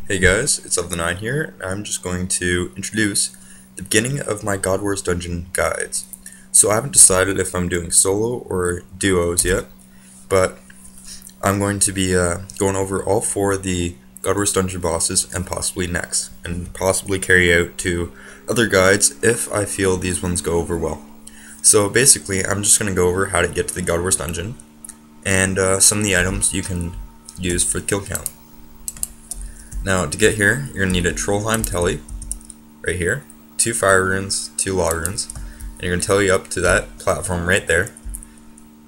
Hey guys, it's of the 9 here. I'm just going to introduce the beginning of my God Wars Dungeon guides. So I haven't decided if I'm doing solo or duos yet, but I'm going to be going over all 4 of the God Wars Dungeon bosses and possibly next, and possibly carry out to other guides if I feel these ones go over well. So basically, I'm just going to go over how to get to the God Wars Dungeon and some of the items you can use for the kill count. Now, to get here, you're going to need a Trollheim Telly, right here, 2 Fire Runes, 2 Law Runes, and you're going to telly up to that platform right there,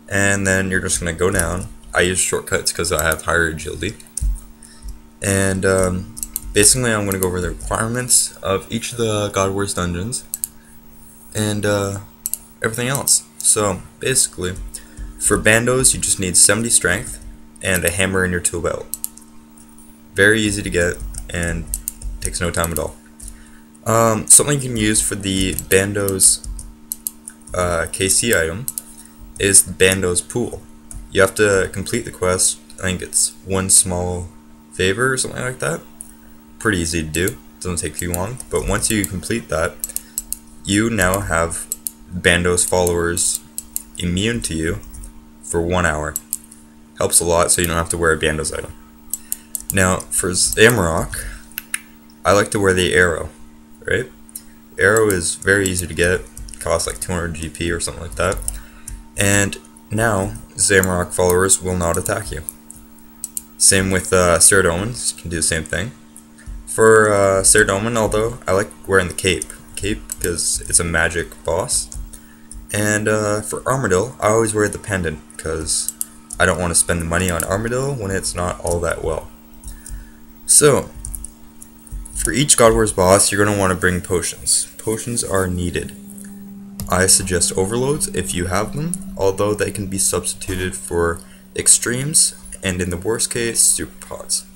and then you're just going to go down. I use shortcuts because I have higher agility, and basically I'm going to go over the requirements of each of the God Wars dungeons, and everything else. So, basically, for bandos, you just need 70 strength, and a hammer in your tool belt. Very easy to get and takes no time at all. Something you can use for the Bando's KC item is the Bando's Pool. You have to complete the quest. I think it's one small favor or something like that. Pretty easy to do. Doesn't take too long. But once you complete that, you now have Bando's followers immune to you for 1 hour. Helps a lot so you don't have to wear a Bando's item. Now, for Zamorak, I like to wear the arrow, right? Arrow is very easy to get, costs like 200 GP or something like that. And now, Zamorak followers will not attack you. Same with Ceradomin, you can do the same thing. For Ceradomin, although, I like wearing the cape. Cape because it's a magic boss. And for Armadillo, I always wear the pendant because I don't want to spend the money on Armadillo when it's not all that well. So, for each God Wars boss, you're going to want to bring potions. Potions are needed. I suggest overloads if you have them, although they can be substituted for extremes, and in the worst case, super pots.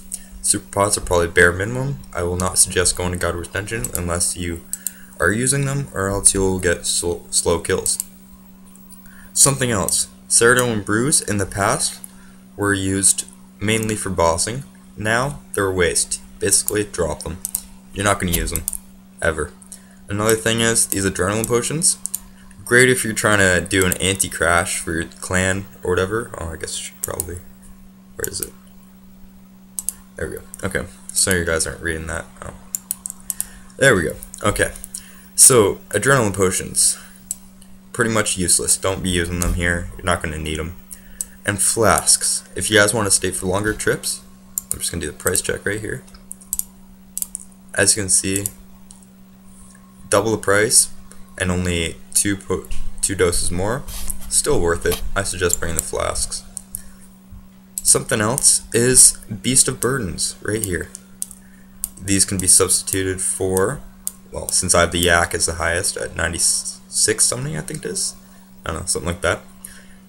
Super pots are probably bare minimum. I will not suggest going to God Wars Dungeon unless you are using them, or else you'll get slow kills. Something else. Ceradomin and Brews in the past were used mainly for bossing. Now, they're a waste. Basically, drop them. You're not going to use them. Ever. Another thing is, these adrenaline potions. Great if you're trying to do an anti-crash for your clan or whatever. Oh, I guess I should probably... Where is it? There we go. Okay. So you guys aren't reading that. Oh. There we go. Okay. So, adrenaline potions. Pretty much useless. Don't be using them here. You're not going to need them. And flasks. If you guys want to stay for longer trips, I'm just going to do the price check right here. As you can see, double the price and only two doses more. Still worth it. I suggest bringing the flasks. Something else is Beast of Burdens right here. These can be substituted for, well, since I have the Yak as the highest at 96 something, I think it is. I don't know, something like that.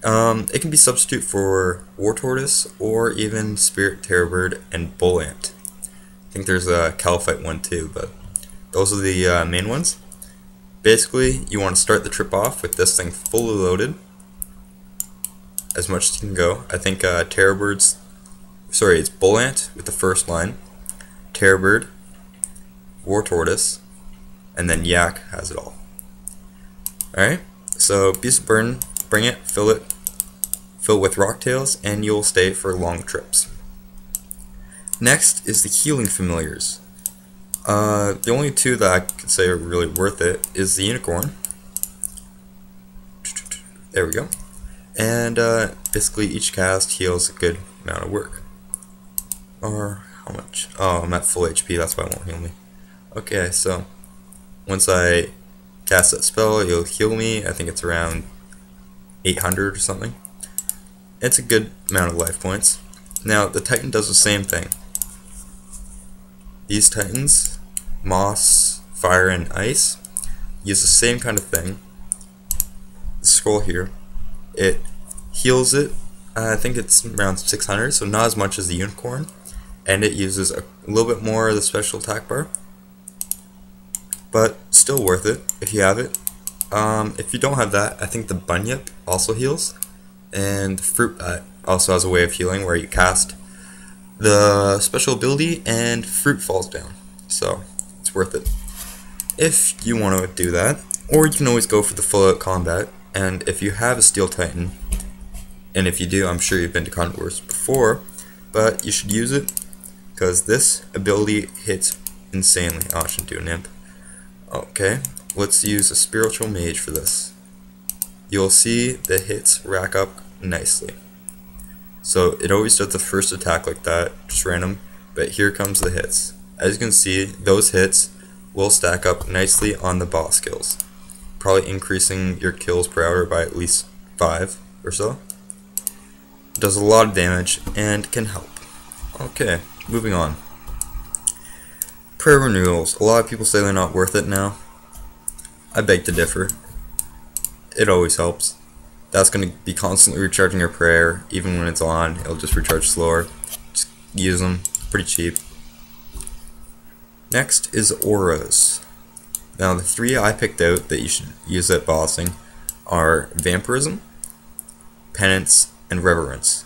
It can be substitute for War Tortoise or even Spirit Terrorbird and Bull Ant. I think there's a Caliphite one too, but those are the main ones. Basically, you want to start the trip off with this thing fully loaded, as much as you can go. I think it's Bull Ant with the first line, Terrorbird, War Tortoise, and then Yak has it all. Alright, so Beast of Burden, bring it, fill it with rocktails, and you'll stay for long trips. Next is the healing familiars. The only 2 that I could say are really worth it is the unicorn. There we go. And basically each cast heals a good amount of work. Or how much? Oh, I'm at full HP, that's why it won't heal me. Okay, so once I cast that spell, it'll heal me. I think it's around 800 or something. It's a good amount of life points. Now, the Titan does the same thing. These Titans, Moss, Fire, and Ice, use the same kind of thing. The scroll here, it heals it. I think it's around 600, so not as much as the Unicorn. And it uses a little bit more of the special attack bar. But still worth it if you have it. If you don't have that, I think the Bunyip also heals. And the Fruit Bat also has a way of healing where you cast the special ability, and fruit falls down. So it's worth it if you want to do that. Or you can always go for the full out combat, and if you have a Steel Titan, and if you do, I'm sure you've been to Combat Wars before, but you should use it because this ability hits insanely. Oh, I shouldn't do an imp. Okay, let's use a spiritual mage for this. You'll see the hits rack up nicely. So it always does the first attack like that, just random, but here comes the hits. As you can see, those hits will stack up nicely on the boss kills, probably increasing your kills per hour by at least 5 or so. Does a lot of damage and can help. Okay, moving on. Prayer renewals. A lot of people say they're not worth it now. I beg to differ. It always helps. That's going to be constantly recharging your prayer. Even when it's on, it'll just recharge slower. Just use them. Pretty cheap. Next is auras. Now the 3 I picked out that you should use at bossing are Vampirism, Penance, and Reverence.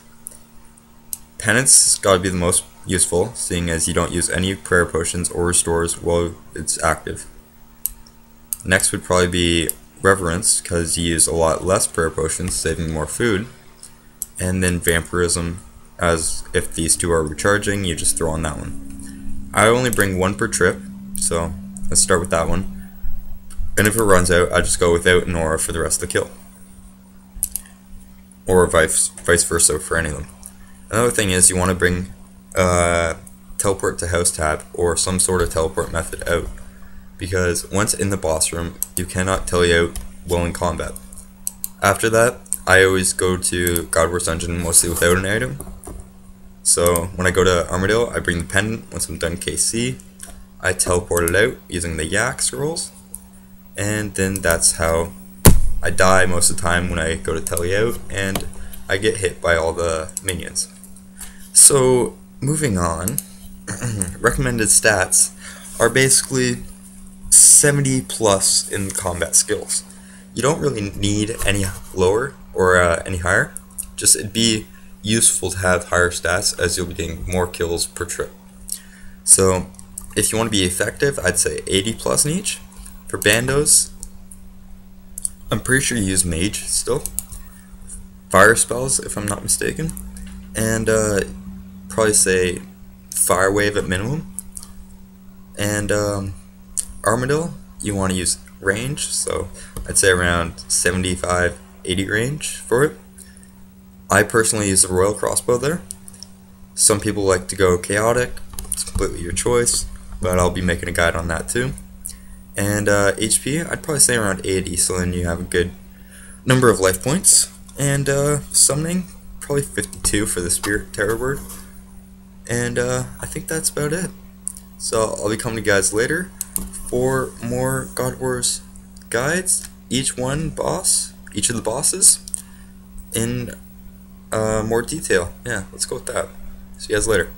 Penance has got to be the most useful, seeing as you don't use any prayer potions or restores while it's active. Next would probably be Reverence, because you use a lot less prayer potions, saving more food. And then Vampirism, as if these 2 are recharging, you just throw on that one. I only bring 1 per trip, so let's start with that one. And if it runs out, I just go without an aura for the rest of the kill. Or vice versa for any of them. Another thing is you want to bring teleport to house tab or some sort of teleport method out, because once in the boss room you cannot tele out while in combat. After that, I always go to God Wars Dungeon mostly without an item. So when I go to Armadillo, I bring the pendant. Once I'm done KC, I teleport it out using the yak scrolls, and then that's how I die most of the time when I go to tele out, and I get hit by all the minions. So moving on, recommended stats are basically 70 plus in combat skills. You don't really need any lower or any higher. Just it'd be useful to have higher stats as you'll be getting more kills per trip. So if you want to be effective, I'd say 80 plus in each. For bandos, I'm pretty sure you use mage still. Fire spells, if I'm not mistaken. And probably say fire wave at minimum. And Armadillo, you want to use range, so I'd say around 75-80 range for it. I personally use the royal crossbow there. Some people like to go chaotic. It's completely your choice, but I'll be making a guide on that too. And HP, I'd probably say around 80, so then you have a good number of life points. And summoning, probably 52 for the Spirit Terror Word. And I think that's about it. So I'll be coming to you guys later for more God Wars guides, each of the bosses, in more detail. Yeah, let's go with that. See you guys later.